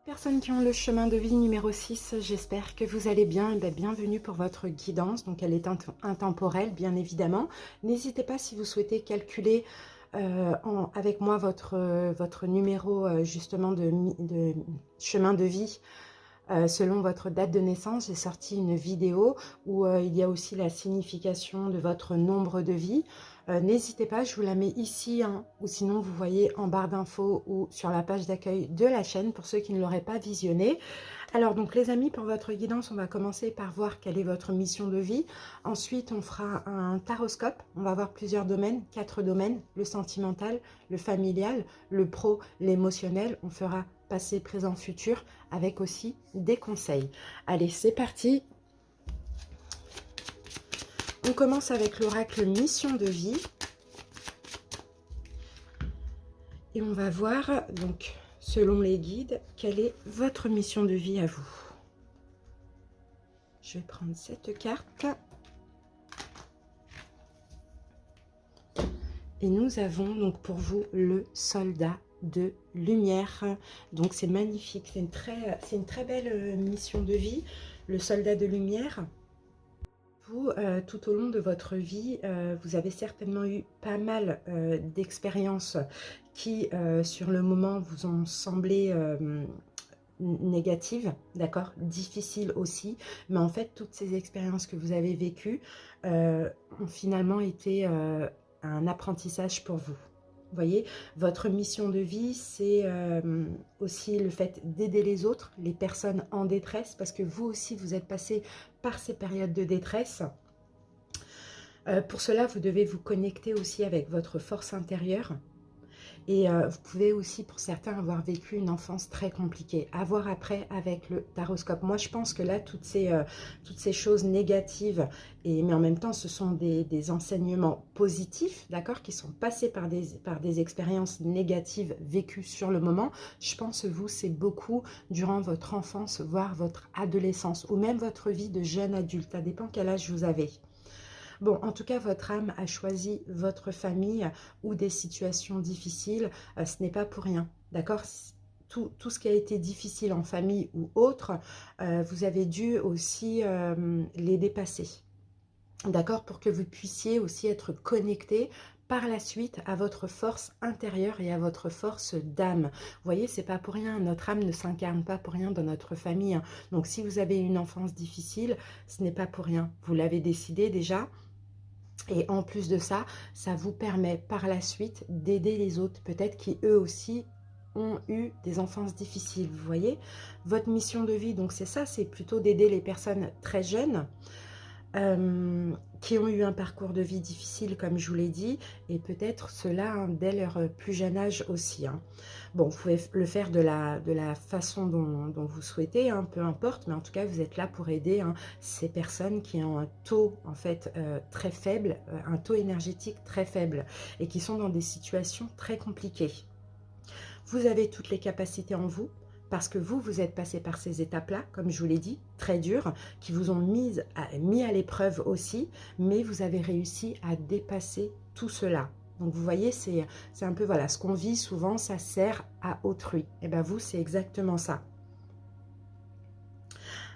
Personnes qui ont le chemin de vie numéro 6, j'espère que vous allez bien. Et bienvenue pour votre guidance. Donc elle est intemporelle, bien évidemment. N'hésitez pas si vous souhaitez calculer avec moi votre numéro justement de chemin de vie. Selon votre date de naissance, j'ai sorti une vidéo où il y a aussi la signification de votre nombre de vie. N'hésitez pas, je vous la mets ici, hein, ou sinon vous voyez en barre d'infos ou sur la page d'accueil de la chaîne pour ceux qui ne l'auraient pas visionné. Alors donc les amis, pour votre guidance, on va commencer par voir quelle est votre mission de vie. Ensuite, on fera un taroscope. On va voir plusieurs domaines, 4 domaines, le sentimental, le familial, le pro, l'émotionnel. On fera passé, présent, futur, avec aussi des conseils. Allez, c'est parti. On commence avec l'oracle mission de vie. Et on va voir, donc, selon les guides, quelle est votre mission de vie à vous. Je vais prendre cette carte. Et nous avons donc pour vous le soldat de lumière. Donc c'est magnifique, c'est une très belle mission de vie, le soldat de lumière. Vous, tout au long de votre vie, vous avez certainement eu pas mal d'expériences qui, sur le moment, vous ont semblé négatives, d'accord, difficiles aussi. Mais en fait, toutes ces expériences que vous avez vécues ont finalement été un apprentissage pour vous. Vous voyez, votre mission de vie, c'est aussi le fait d'aider les autres, les personnes en détresse, parce que vous aussi, vous êtes passé par ces périodes de détresse. Pour cela, vous devez vous connecter aussi avec votre force intérieure. Et vous pouvez aussi, pour certains, avoir vécu une enfance très compliquée. À voir après avec le taroscope. Moi, je pense que là, toutes ces choses négatives, mais en même temps, ce sont des enseignements positifs, d'accord, qui sont passés par des expériences négatives vécues sur le moment. Je pense, vous, c'est beaucoup durant votre enfance, voire votre adolescence, ou même votre vie de jeune adulte. Ça dépend quel âge vous avez. Bon, en tout cas, votre âme a choisi votre famille ou des situations difficiles. Ce n'est pas pour rien, d'accord? Tout ce qui a été difficile en famille ou autre, vous avez dû aussi les dépasser, d'accord? Pour que vous puissiez aussi être connecté par la suite à votre force intérieure et à votre force d'âme. Vous voyez, c'est pas pour rien, notre âme ne s'incarne pas pour rien dans notre famille. Donc si vous avez une enfance difficile, ce n'est pas pour rien. Vous l'avez décidé déjà. Et en plus de ça, ça vous permet par la suite d'aider les autres, peut-être qui eux aussi ont eu des enfances difficiles. Vous voyez, votre mission de vie, donc c'est ça, c'est plutôt d'aider les personnes très jeunes qui ont eu un parcours de vie difficile, comme je vous l'ai dit, et peut-être cela hein, dès leur plus jeune âge aussi. Hein. Bon, vous pouvez le faire de la façon dont vous souhaitez, hein, peu importe, mais en tout cas, vous êtes là pour aider hein, ces personnes qui ont un taux en fait très faible, un taux énergétique très faible, et qui sont dans des situations très compliquées. Vous avez toutes les capacités en vous, parce que vous êtes passé par ces étapes-là, comme je vous l'ai dit, très dures, qui vous ont mis à l'épreuve aussi, mais vous avez réussi à dépasser tout cela. Donc vous voyez, c'est un peu, voilà, ce qu'on vit souvent, ça sert à autrui. Et bien vous, c'est exactement ça.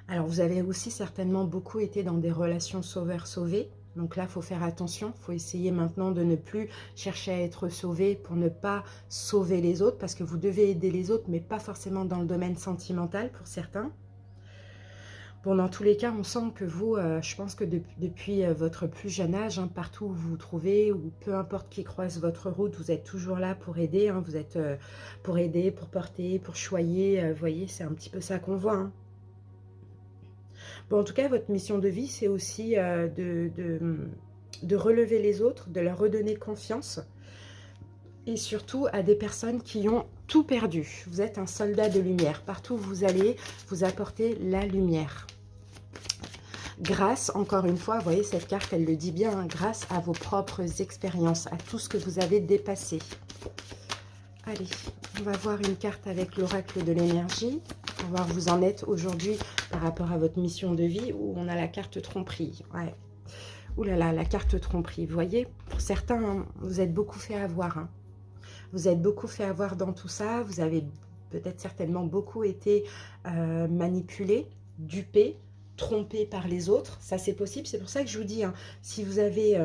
Alors vous avez aussi certainement beaucoup été dans des relations sauveur-sauvé. Donc là, il faut faire attention, il faut essayer maintenant de ne plus chercher à être sauvé pour ne pas sauver les autres, parce que vous devez aider les autres, mais pas forcément dans le domaine sentimental pour certains. Bon, dans tous les cas, on sent que vous, je pense que depuis votre plus jeune âge, hein, partout où vous vous trouvez, ou peu importe qui croise votre route, vous êtes toujours là pour aider, hein, vous êtes pour aider, pour porter, pour choyer, vous voyez, c'est un petit peu ça qu'on voit, hein. Bon, en tout cas, votre mission de vie, c'est aussi de relever les autres, de leur redonner confiance. Et surtout à des personnes qui ont tout perdu. Vous êtes un soldat de lumière. Partout où vous allez, vous apportez la lumière. Grâce, encore une fois, vous voyez, cette carte, elle le dit bien, hein, grâce à vos propres expériences, à tout ce que vous avez dépassé. Allez, on va voir une carte avec l'oracle de l'énergie. On va voir où vous en êtes aujourd'hui par rapport à votre mission de vie, où on a la carte tromperie. Ouais. Ouh là là, la carte tromperie. Vous voyez, pour certains, hein, vous êtes beaucoup fait avoir. Hein. Vous êtes beaucoup fait avoir dans tout ça. Vous avez peut-être certainement beaucoup été manipulé, dupé, trompé par les autres. Ça, c'est possible. C'est pour ça que je vous dis, hein, si vous avez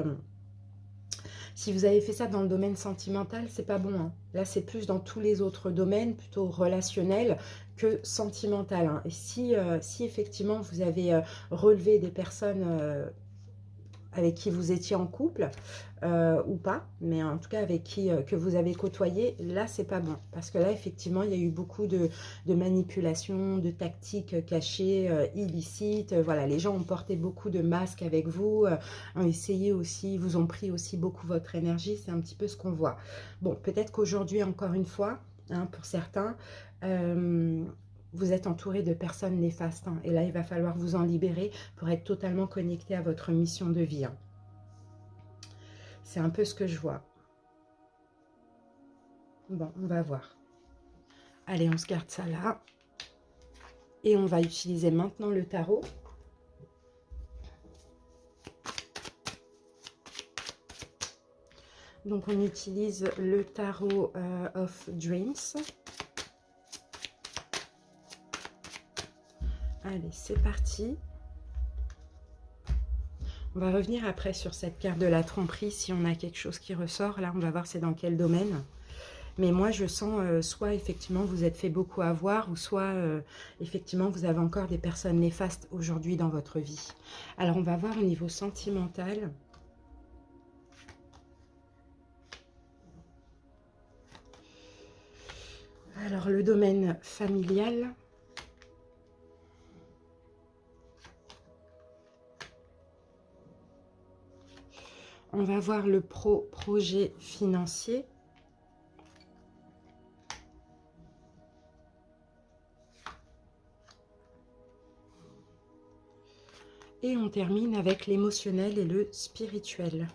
fait ça dans le domaine sentimental, c'est pas bon. Hein. Là, c'est plus dans tous les autres domaines, plutôt relationnel que sentimental. Hein. Et si effectivement vous avez relevé des personnes avec qui vous étiez en couple ou pas, mais en tout cas avec qui que vous avez côtoyé, là c'est pas bon, parce que là effectivement il y a eu beaucoup de manipulations, de tactiques cachées, illicites, voilà, les gens ont porté beaucoup de masques avec vous, ont essayé aussi, vous ont pris aussi beaucoup votre énergie, c'est un petit peu ce qu'on voit. Bon, peut-être qu'aujourd'hui encore une fois, hein, pour certains, vous êtes entouré de personnes néfastes, hein, et là il va falloir vous en libérer pour être totalement connecté à votre mission de vie. Hein. C'est un peu ce que je vois. Bon, on va voir. Allez, on se garde ça là. Et on va utiliser maintenant le tarot. Donc on utilise le tarot of Dreams. Allez, c'est parti. On va revenir après sur cette carte de la tromperie, si on a quelque chose qui ressort. Là, on va voir c'est dans quel domaine. Mais moi, je sens soit effectivement vous êtes fait beaucoup avoir, ou soit effectivement vous avez encore des personnes néfastes aujourd'hui dans votre vie. Alors, on va voir au niveau sentimental. Alors, le domaine familial. On va voir le projet financier. Et on termine avec l'émotionnel et le spirituel.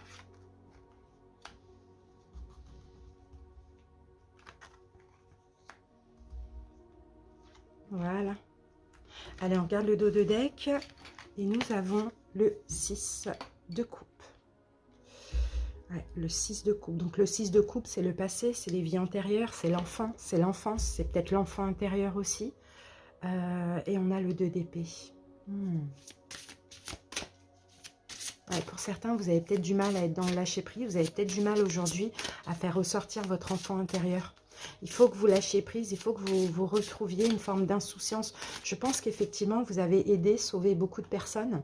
Voilà. Allez, on regarde le dos de deck. Et nous avons le 6 de coupe. Ouais, le 6 de coupe. Donc le 6 de coupe, c'est le passé, c'est les vies antérieures, c'est l'enfant, c'est l'enfance, c'est peut-être l'enfant intérieur aussi. Et on a le 2 d'épée. Ouais, pour certains, vous avez peut-être du mal à être dans le lâcher-prise. Vous avez peut-être du mal aujourd'hui à faire ressortir votre enfant intérieur. Il faut que vous lâchiez prise, il faut que vous retrouviez une forme d'insouciance. Je pense qu'effectivement, vous avez aidé, sauvé beaucoup de personnes.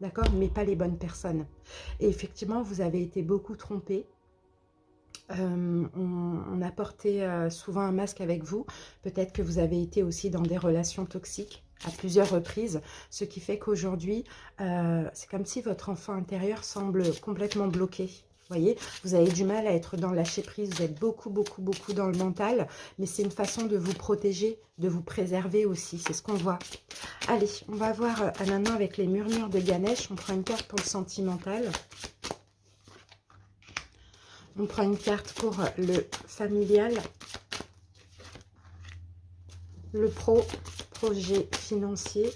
D'accord, mais pas les bonnes personnes. Et effectivement, vous avez été beaucoup trompé. On a porté souvent un masque avec vous. Peut-être que vous avez été aussi dans des relations toxiques à plusieurs reprises. Ce qui fait qu'aujourd'hui, c'est comme si votre enfant intérieur semble complètement bloqué. Vous voyez, vous avez du mal à être dans le lâcher-prise, vous êtes beaucoup dans le mental, mais c'est une façon de vous protéger, de vous préserver aussi, c'est ce qu'on voit. Allez, on va voir maintenant avec les murmures de Ganesh, on prend une carte pour le sentimental. On prend une carte pour le familial, le projet financier,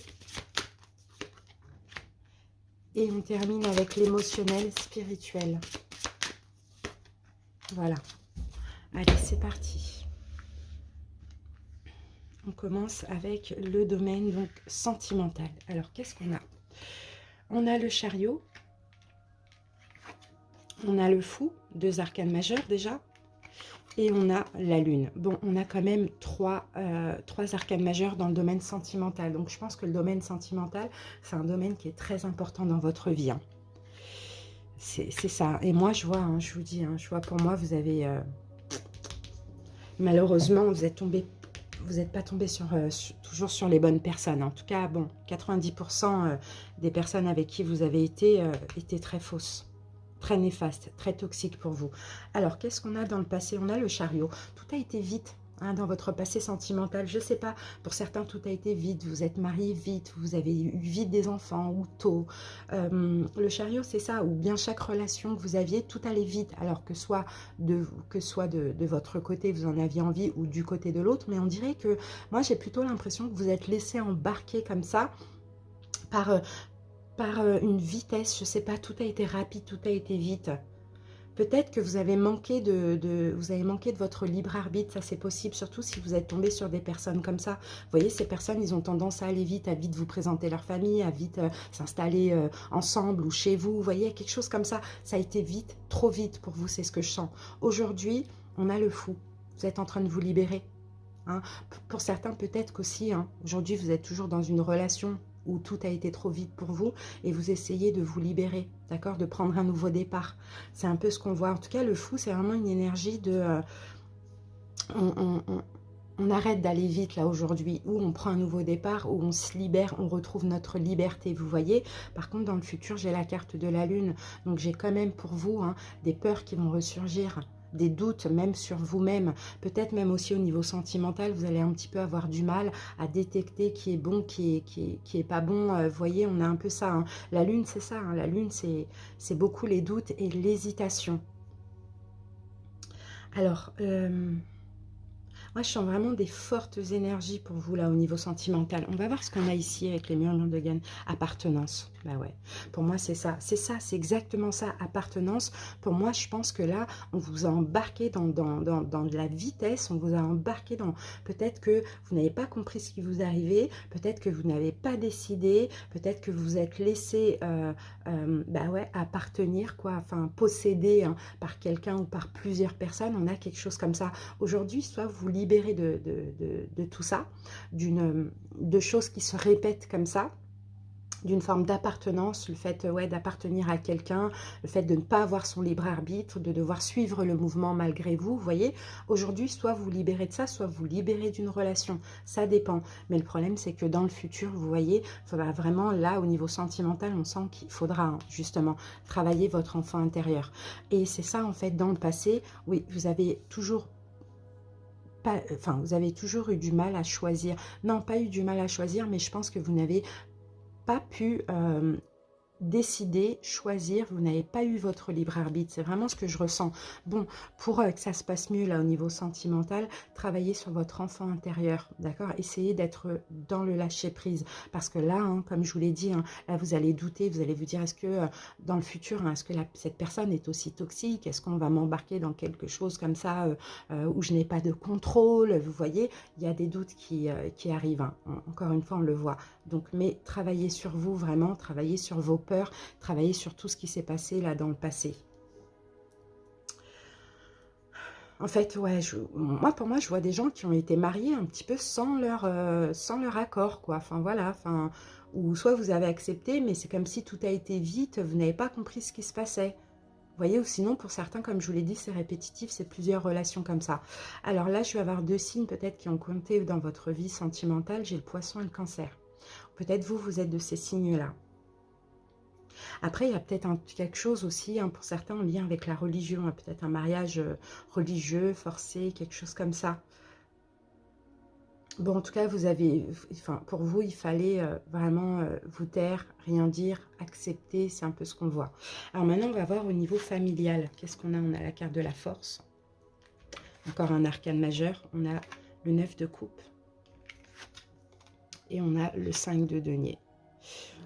et on termine avec l'émotionnel spirituel. Voilà. Allez, c'est parti. On commence avec le domaine donc sentimental. Alors, qu'est-ce qu'on a? On a le chariot. On a le fou, 2 arcanes majeures déjà. Et on a la lune. Bon, on a quand même trois arcanes majeures dans le domaine sentimental. Donc, je pense que le domaine sentimental, c'est un domaine qui est très important dans votre vie. Hein. C'est ça. Et moi, je vois, hein, je vous dis, hein, je vois pour moi, vous avez... malheureusement, vous n'êtes pas tombé toujours sur les bonnes personnes. En tout cas, bon, 90% des personnes avec qui vous avez été étaient très fausses, très néfastes, très toxiques pour vous. Alors, qu'est-ce qu'on a dans le passé? On a le chariot. Tout a été vite. Hein, dans votre passé sentimental, je ne sais pas, pour certains tout a été vite, vous êtes mariés vite, vous avez eu vite des enfants ou tôt. Le chariot c'est ça, ou bien chaque relation que vous aviez, tout allait vite, alors que soit de votre côté vous en aviez envie ou du côté de l'autre, mais on dirait que, moi j'ai plutôt l'impression que vous êtes laissé embarquer comme ça, par une vitesse, je ne sais pas, tout a été rapide, tout a été vite. Peut-être que vous avez manqué vous avez manqué de votre libre arbitre, ça c'est possible, surtout si vous êtes tombé sur des personnes comme ça. Vous voyez, ces personnes, ils ont tendance à aller vite, à vite vous présenter leur famille, à vite s'installer ensemble ou chez vous. Vous voyez, quelque chose comme ça, ça a été vite, trop vite pour vous, c'est ce que je sens. Aujourd'hui, on a le fou. Vous êtes en train de vous libérer. Hein. Pour certains, peut-être qu'aussi, hein, aujourd'hui, vous êtes toujours dans une relation où tout a été trop vite pour vous et vous essayez de vous libérer, d'accord, de prendre un nouveau départ. C'est un peu ce qu'on voit. En tout cas, le fou, c'est vraiment une énergie de... on arrête d'aller vite là aujourd'hui, où on prend un nouveau départ, où on se libère, on retrouve notre liberté, vous voyez. Par contre, dans le futur, j'ai la carte de la lune, donc j'ai quand même pour vous hein, des peurs qui vont ressurgir, des doutes même sur vous-même, peut-être même aussi au niveau sentimental, vous allez un petit peu avoir du mal à détecter qui est bon, qui est pas bon. Vous voyez, on a un peu ça. Hein. La lune, c'est ça. Hein. La lune, c'est beaucoup les doutes et l'hésitation. Alors, moi, je sens vraiment des fortes énergies pour vous, là, au niveau sentimental. On va voir ce qu'on a ici avec les murs de gaine. Appartenance. Bah ouais. Pour moi, c'est ça. C'est ça, c'est exactement ça, appartenance. Pour moi, je pense que là, on vous a embarqué dans de la vitesse. On vous a embarqué dans... Peut-être que vous n'avez pas compris ce qui vous arrivait. Peut-être que vous n'avez pas décidé. Peut-être que vous vous êtes laissé, bah ouais, appartenir, quoi. Enfin, posséder hein, par quelqu'un ou par plusieurs personnes. On a quelque chose comme ça. Aujourd'hui, soit vous libérer de tout ça, de choses qui se répètent comme ça, d'une forme d'appartenance, le fait ouais, d'appartenir à quelqu'un, le fait de ne pas avoir son libre arbitre, de devoir suivre le mouvement malgré vous, vous voyez. Aujourd'hui, soit vous libérez de ça, soit vous libérez d'une relation, ça dépend. Mais le problème, c'est que dans le futur, vous voyez, il faudra vraiment, là, au niveau sentimental, on sent qu'il faudra hein, justement travailler votre enfant intérieur. Et c'est ça, en fait, dans le passé, oui, vous avez toujours vous avez toujours eu du mal à choisir. Non, pas eu du mal à choisir, mais je pense que vous n'avez pas pu décider, choisir, vous n'avez pas eu votre libre arbitre, c'est vraiment ce que je ressens. Bon, pour que ça se passe mieux là au niveau sentimental, travaillez sur votre enfant intérieur, d'accord? Essayez d'être dans le lâcher prise, parce que là, hein, comme je vous l'ai dit, hein, là vous allez douter, vous allez vous dire, est-ce que dans le futur, hein, est-ce que cette personne est aussi toxique? Est-ce qu'on va m'embarquer dans quelque chose comme ça où je n'ai pas de contrôle? Vous voyez, il y a des doutes qui arrivent, hein. Encore une fois, on le voit. Donc, mais travaillez sur vous vraiment, travaillez sur vos peurs, travaillez sur tout ce qui s'est passé là dans le passé. En fait, ouais, pour moi, je vois des gens qui ont été mariés un petit peu sans leur accord, quoi. Enfin, voilà, enfin, ou soit vous avez accepté, mais c'est comme si tout a été vite, vous n'avez pas compris ce qui se passait. Vous voyez, ou sinon, pour certains, comme je vous l'ai dit, c'est répétitif, c'est plusieurs relations comme ça. Alors là, je vais avoir deux signes peut-être qui ont compté dans votre vie sentimentale. J'ai le poisson et le cancer. Peut-être vous, vous êtes de ces signes-là. Après, il y a peut-être quelque chose aussi, hein, pour certains, en lien avec la religion. Hein, peut-être un mariage religieux, forcé, quelque chose comme ça. Bon, en tout cas, pour vous, il fallait vraiment vous taire, rien dire, accepter, c'est un peu ce qu'on voit. Alors maintenant, on va voir au niveau familial. Qu'est-ce qu'on a? On a la carte de la force. Encore un arcane majeur. On a le 9 de coupe. Et on a le 5 de denier.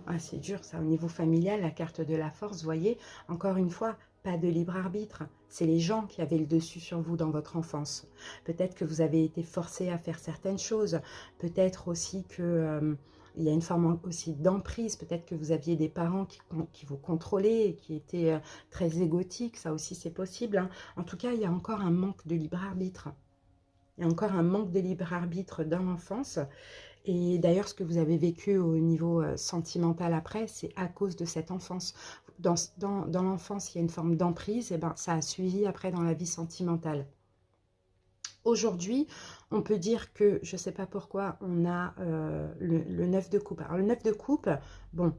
Ah, c'est dur ça, au niveau familial, la carte de la force, vous voyez, encore une fois, pas de libre arbitre. C'est les gens qui avaient le dessus sur vous dans votre enfance. Peut-être que vous avez été forcé à faire certaines choses. Peut-être aussi que... il y a une forme aussi d'emprise. Peut-être que vous aviez des parents qui vous contrôlaient, qui étaient très égotiques. Ça aussi, c'est possible. Hein. En tout cas, il y a encore un manque de libre arbitre. Il y a encore un manque de libre arbitre dans l'enfance. Et d'ailleurs, ce que vous avez vécu au niveau sentimental après, c'est à cause de cette enfance. Dans l'enfance, il y a une forme d'emprise, et ben, ça a suivi après dans la vie sentimentale. Aujourd'hui, on peut dire que, je ne sais pas pourquoi, on a le 9 de coupe. Alors, le 9 de coupe, bon,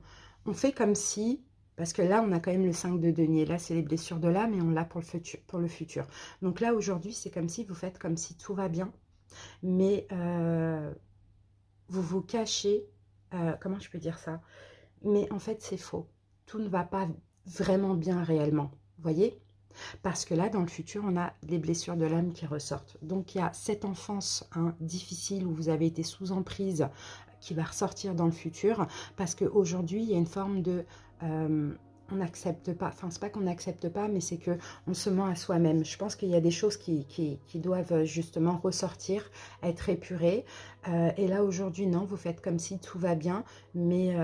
on fait comme si... Parce que là, on a quand même le 5 de denier. Là, c'est les blessures de l'âme et on l'a pour le futur. Donc là, aujourd'hui, c'est comme si vous faites comme si tout va bien. Mais... vous vous cachez, comment je peux dire ça? Mais en fait, c'est faux. Tout ne va pas vraiment bien réellement, vous voyez? Parce que là, dans le futur, on a les blessures de l'âme qui ressortent. Donc, il y a cette enfance hein, difficile où vous avez été sous emprise qui va ressortir dans le futur. Parce qu'aujourd'hui, il y a une forme de... on n'accepte pas, enfin c'est pas qu'on n'accepte pas, mais c'est que on se ment à soi-même. Je pense qu'il y a des choses qui doivent justement ressortir, être épurées. Et là aujourd'hui, non, vous faites comme si tout va bien, mais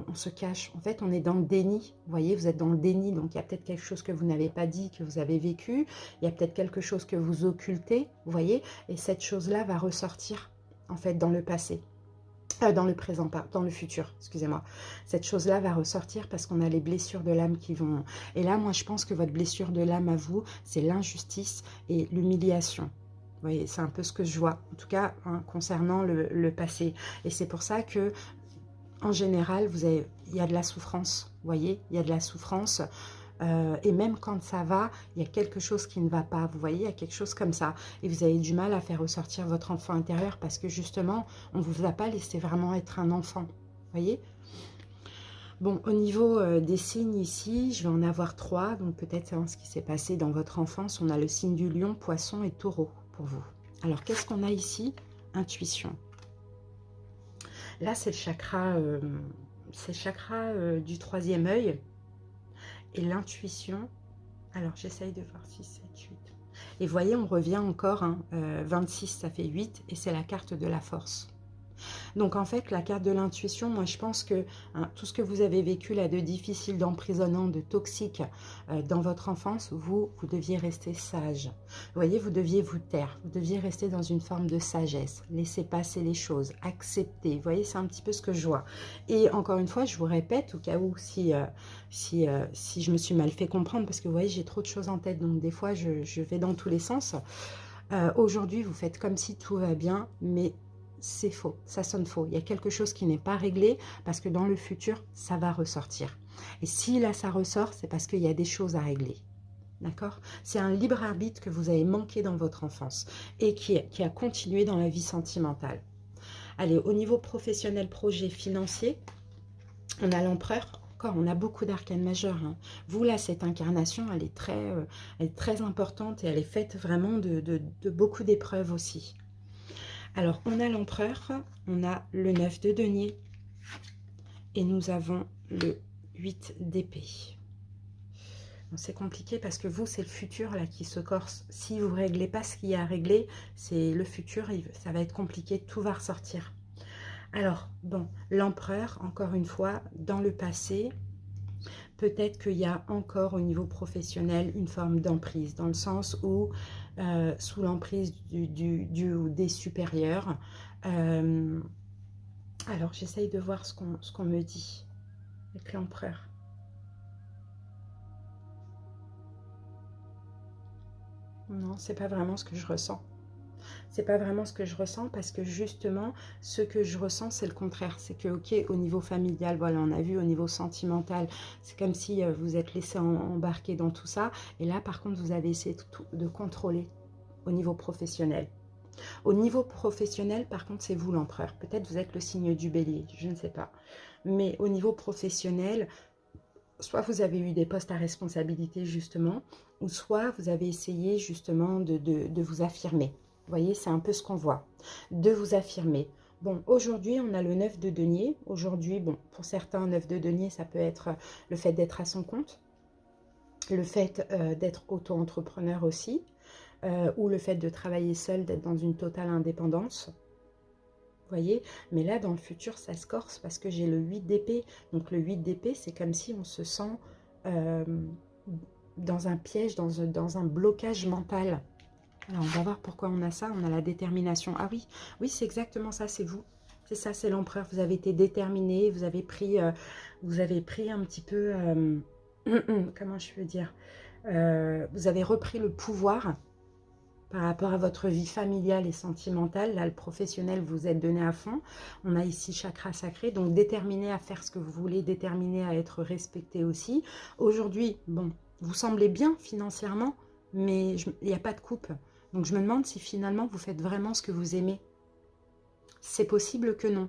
on se cache. En fait, on est dans le déni. Vous voyez, vous êtes dans le déni, donc il y a peut-être quelque chose que vous n'avez pas dit, que vous avez vécu. Il y a peut-être quelque chose que vous occultez, vous voyez, et cette chose-là va ressortir en fait dans le passé. Dans le présent, pas dans le futur, excusez-moi. Cette chose-là va ressortir parce qu'on a les blessures de l'âme qui vont... Et là, moi, je pense que votre blessure de l'âme à vous, c'est l'injustice et l'humiliation. Vous voyez, c'est un peu ce que je vois, en tout cas, hein, concernant le passé. Et c'est pour ça que, en général, il y a de la souffrance. Vous voyez, il y a de la souffrance. Et même quand ça va, il y a quelque chose qui ne va pas, vous voyez, il y a quelque chose comme ça. Et vous avez du mal à faire ressortir votre enfant intérieur parce que justement, on ne vous a pas laissé vraiment être un enfant, vous voyez. Bon, au niveau des signes ici, je vais en avoir 3, donc peut-être savoir ce qui s'est passé dans votre enfance. On a le signe du lion, poisson et taureau pour vous. Alors, qu'est-ce qu'on a ici? Intuition. Là, c'est le chakra du 3e œil. Et l'intuition, alors j'essaye de voir 6, 7, 8. Et voyez, on revient encore, hein, 26, ça fait 8, et c'est la carte de la force. Donc en fait, la carte de l'intuition, moi je pense que hein, tout ce que vous avez vécu là de difficile, d'emprisonnant, de toxique dans votre enfance, vous deviez rester sage. Vous voyez, vous deviez vous taire, vous deviez rester dans une forme de sagesse, laisser passer les choses, accepter. Vous voyez, c'est un petit peu ce que je vois. Et encore une fois, je vous répète, au cas où si je me suis mal fait comprendre, parce que vous voyez, j'ai trop de choses en tête, donc des fois je vais dans tous les sens. Aujourd'hui, vous faites comme si tout va bien, mais c'est faux, ça sonne faux. Il y a quelque chose qui n'est pas réglé parce que dans le futur, ça va ressortir. Et si là, ça ressort, c'est parce qu'il y a des choses à régler. D'accord? C'est un libre arbitre que vous avez manqué dans votre enfance et qui a continué dans la vie sentimentale. Allez, au niveau professionnel, projet, financier, on a l'empereur. Encore, on a beaucoup d'arcanes majeurs. Hein. Vous, là, cette incarnation, elle est très importante et elle est faite vraiment de beaucoup d'épreuves aussi. Alors, on a l'empereur, on a le 9 de denier et nous avons le 8 d'épée. C'est compliqué parce que vous, c'est le futur là qui se corse. Si vous ne réglez pas ce qu'il y a à régler, c'est le futur, ça va être compliqué, tout va ressortir. Alors, bon, l'empereur, encore une fois, dans le passé, peut-être qu'il y a encore au niveau professionnel une forme d'emprise, dans le sens où, sous l'emprise ou des supérieurs, alors j'essaye de voir ce qu'on me dit avec l'empereur. Non, c'est pas vraiment ce que je ressens. C'est pas vraiment ce que je ressens parce que justement, ce que je ressens, c'est le contraire. C'est que, ok, au niveau familial, voilà, on a vu, au niveau sentimental, c'est comme si vous êtes laissé embarquer dans tout ça. Et là, par contre, vous avez essayé de contrôler au niveau professionnel. Au niveau professionnel, par contre, c'est vous l'empereur. Peut-être vous êtes le signe du bélier, je ne sais pas. Mais au niveau professionnel, soit vous avez eu des postes à responsabilité, justement, ou soit vous avez essayé, justement, de vous affirmer. Vous voyez, c'est un peu ce qu'on voit, de vous affirmer. Bon, aujourd'hui, on a le 9 de denier. Aujourd'hui, bon, pour certains, 9 de denier, ça peut être le fait d'être à son compte, le fait d'être auto-entrepreneur aussi, ou le fait de travailler seul, d'être dans une totale indépendance. Vous voyez, mais là, dans le futur, ça se corse parce que j'ai le 8 d'épée. Donc, le 8 d'épée, c'est comme si on se sent dans un piège, dans un blocage mental. Alors, on va voir pourquoi on a ça. On a la détermination. Ah oui, oui, c'est exactement ça, c'est vous. C'est ça, c'est l'empereur. Vous avez été déterminé, vous avez pris un petit peu... comment je veux dire vous avez repris le pouvoir par rapport à votre vie familiale et sentimentale. Là, le professionnel, vous êtes donné à fond. On a ici chakra sacré, donc déterminé à faire ce que vous voulez, déterminé à être respecté aussi. Aujourd'hui, bon, vous semblez bien financièrement, mais il n'y a pas de coupe. Donc, je me demande si finalement, vous faites vraiment ce que vous aimez. C'est possible que non.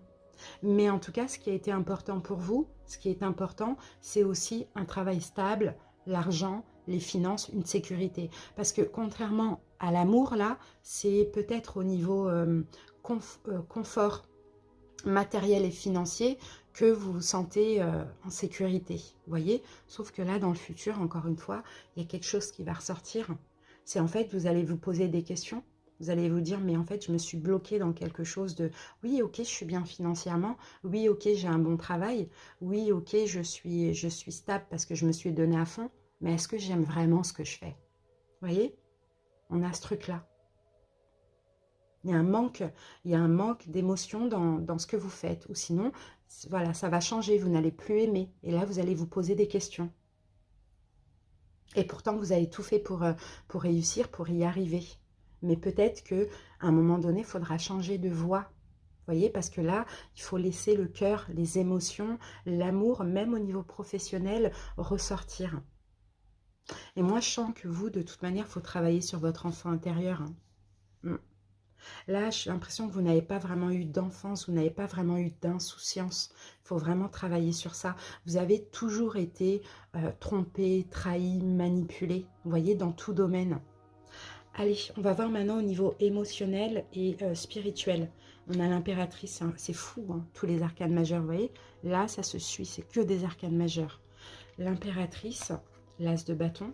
Mais en tout cas, ce qui a été important pour vous, ce qui est important, c'est aussi un travail stable, l'argent, les finances, une sécurité. Parce que contrairement à l'amour, là, c'est peut-être au niveau confort matériel et financier que vous vous sentez en sécurité, vous voyez? Sauf que là, dans le futur, encore une fois, il y a quelque chose qui va ressortir. C'est en fait, vous allez vous poser des questions. Vous allez vous dire, mais en fait, je me suis bloquée dans quelque chose de, oui, ok, je suis bien financièrement, oui, ok, j'ai un bon travail, oui, ok, je suis stable parce que je me suis donné à fond, mais est-ce que j'aime vraiment ce que je fais? Vous voyez? On a ce truc-là. Il y a un manque d'émotion dans ce que vous faites. Ou sinon, voilà, ça va changer, vous n'allez plus aimer. Et là, vous allez vous poser des questions. Et pourtant, vous avez tout fait pour réussir, pour y arriver. Mais peut-être qu'à un moment donné, il faudra changer de voie. Vous voyez, parce que là, il faut laisser le cœur, les émotions, l'amour, même au niveau professionnel, ressortir. Et moi, je sens que vous, de toute manière, il faut travailler sur votre enfant intérieur. Hein. Là, j'ai l'impression que vous n'avez pas vraiment eu d'enfance, vous n'avez pas vraiment eu d'insouciance. Il faut vraiment travailler sur ça. Vous avez toujours été trompé, trahi, manipulé, vous voyez, dans tout domaine. Allez, on va voir maintenant au niveau émotionnel et spirituel. On a l'impératrice, hein, c'est fou, hein, tous les arcanes majeurs, vous voyez. Là, ça se suit, c'est que des arcanes majeurs. L'impératrice, l'as de bâton.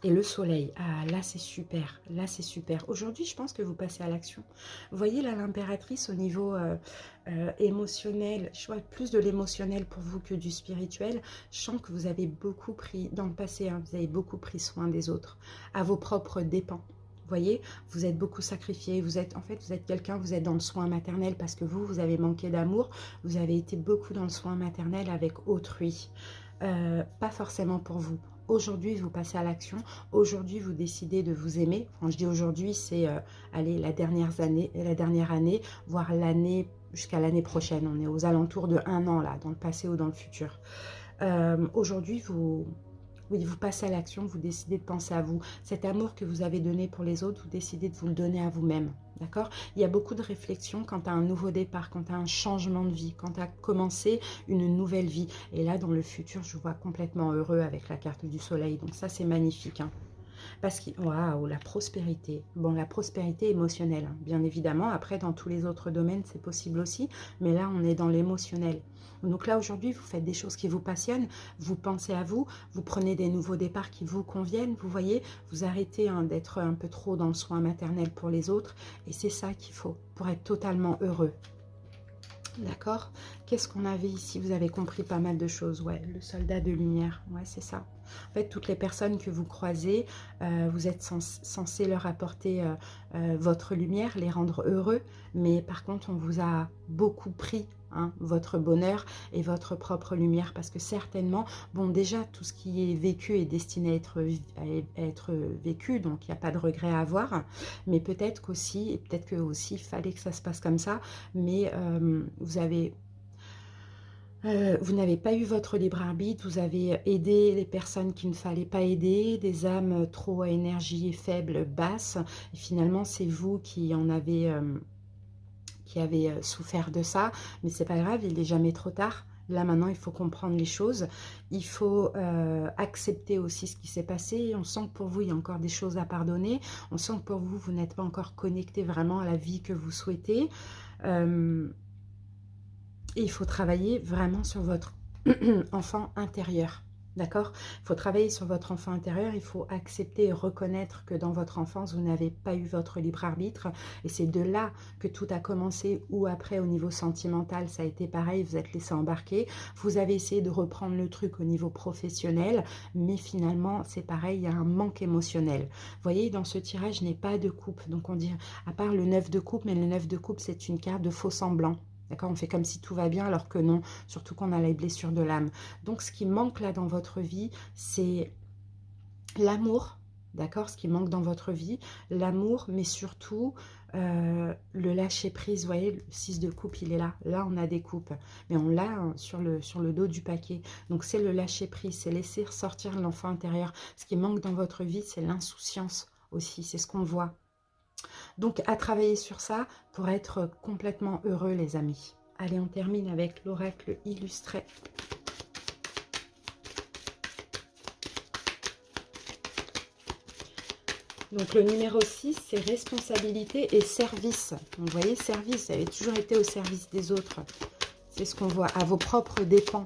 Et le soleil, ah là c'est super, là c'est super. Aujourd'hui, je pense que vous passez à l'action. Vous voyez là l'impératrice au niveau émotionnel, je vois plus de l'émotionnel pour vous que du spirituel. Je sens que vous avez beaucoup pris, dans le passé, hein, vous avez beaucoup pris soin des autres, à vos propres dépens. Vous voyez, vous êtes beaucoup sacrifié, vous êtes quelqu'un, vous êtes dans le soin maternel parce que vous avez manqué d'amour, vous avez été beaucoup dans le soin maternel avec autrui. Pas forcément pour vous. Aujourd'hui, vous passez à l'action. Aujourd'hui, vous décidez de vous aimer. Quand je dis aujourd'hui, c'est allez, la dernière année, voire l'année jusqu'à l'année prochaine. On est aux alentours de 1 an là, dans le passé ou dans le futur. Aujourd'hui, oui, vous passez à l'action, vous décidez de penser à vous. Cet amour que vous avez donné pour les autres, vous décidez de vous le donner à vous-même. D'accord? Il y a beaucoup de réflexions quant à un nouveau départ, quant à un changement de vie, quant à commencer une nouvelle vie. Et là, dans le futur, je vous vois complètement heureux avec la carte du soleil. Donc ça, c'est magnifique. Hein. Parce que, waouh, la prospérité. Bon, la prospérité émotionnelle, hein, bien évidemment. Après, dans tous les autres domaines, c'est possible aussi. Mais là, on est dans l'émotionnel. Donc là, aujourd'hui, vous faites des choses qui vous passionnent. Vous pensez à vous. Vous prenez des nouveaux départs qui vous conviennent. Vous voyez, vous arrêtez hein, d'être un peu trop dans le soin maternel pour les autres. Et c'est ça qu'il faut pour être totalement heureux. D'accord. Qu'est-ce qu'on avait ici? Vous avez compris pas mal de choses. Ouais, le soldat de lumière. Ouais, c'est ça. En fait, toutes les personnes que vous croisez, vous êtes censé leur apporter votre lumière, les rendre heureux. Mais par contre, on vous a beaucoup pris hein, votre bonheur et votre propre lumière. Parce que certainement, bon, déjà, tout ce qui est vécu est destiné à être vécu. Donc, il n'y a pas de regret à avoir. Mais peut-être qu'aussi, et peut-être que aussi, il fallait que ça se passe comme ça. Mais vous n'avez pas eu votre libre arbitre, vous avez aidé les personnes qu'il ne fallait pas aider, des âmes trop à énergie faible, basse, et finalement c'est vous qui avez souffert de ça, mais c'est pas grave, il n'est jamais trop tard. Là maintenant il faut comprendre les choses, il faut accepter aussi ce qui s'est passé, on sent que pour vous il y a encore des choses à pardonner, on sent que pour vous, vous n'êtes pas encore connecté vraiment à la vie que vous souhaitez, et il faut travailler vraiment sur votre enfant intérieur. D'accord? Il faut travailler sur votre enfant intérieur. Il faut accepter et reconnaître que dans votre enfance, vous n'avez pas eu votre libre arbitre. Et c'est de là que tout a commencé. Ou après, au niveau sentimental, ça a été pareil. Vous êtes laissé embarquer. Vous avez essayé de reprendre le truc au niveau professionnel. Mais finalement, c'est pareil. Il y a un manque émotionnel. Vous voyez, dans ce tirage, je n'ai pas de coupe. Donc, on dit, à part le 9 de coupe, mais le 9 de coupe, c'est une carte de faux semblant. D'accord, on fait comme si tout va bien alors que non, surtout qu'on a les blessures de l'âme. Donc, ce qui manque là dans votre vie, c'est l'amour, d'accord? Ce qui manque dans votre vie, l'amour, mais surtout le lâcher-prise. Vous voyez, le 6 de coupe, il est là. Là, on a des coupes, mais on l'a hein, sur le dos du paquet. Donc, c'est le lâcher-prise, c'est laisser ressortir l'enfant intérieur. Ce qui manque dans votre vie, c'est l'insouciance aussi, c'est ce qu'on voit. Donc, à travailler sur ça pour être complètement heureux, les amis. Allez, on termine avec l'oracle illustré. Donc le numéro 6, c'est responsabilité et service. Donc, vous voyez, service, vous avez toujours été au service des autres. C'est ce qu'on voit, à vos propres dépens.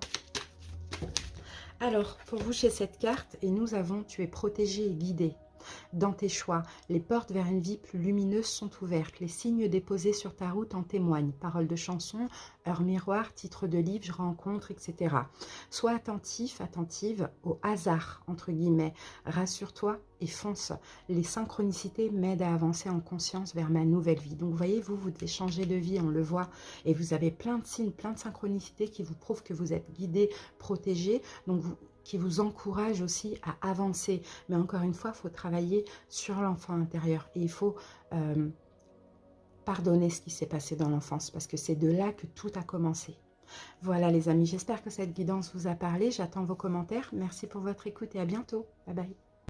Alors, pour vous, chez cette carte, et nous avons, tu es protégé et guidé. Dans tes choix, les portes vers une vie plus lumineuse sont ouvertes. Les signes déposés sur ta route en témoignent. Paroles de chansons, heures miroir, titres de livres, rencontres, etc. Sois attentif, attentive au hasard, entre guillemets. Rassure-toi et fonce. Les synchronicités m'aident à avancer en conscience vers ma nouvelle vie. Donc, vous voyez, vous changez de vie, on le voit. Et vous avez plein de signes, plein de synchronicités qui vous prouvent que vous êtes guidé, protégé. Donc, qui vous encourage aussi à avancer. Mais encore une fois, il faut travailler sur l'enfant intérieur. Et il faut pardonner ce qui s'est passé dans l'enfance, parce que c'est de là que tout a commencé. Voilà les amis, j'espère que cette guidance vous a parlé. J'attends vos commentaires. Merci pour votre écoute et à bientôt. Bye bye.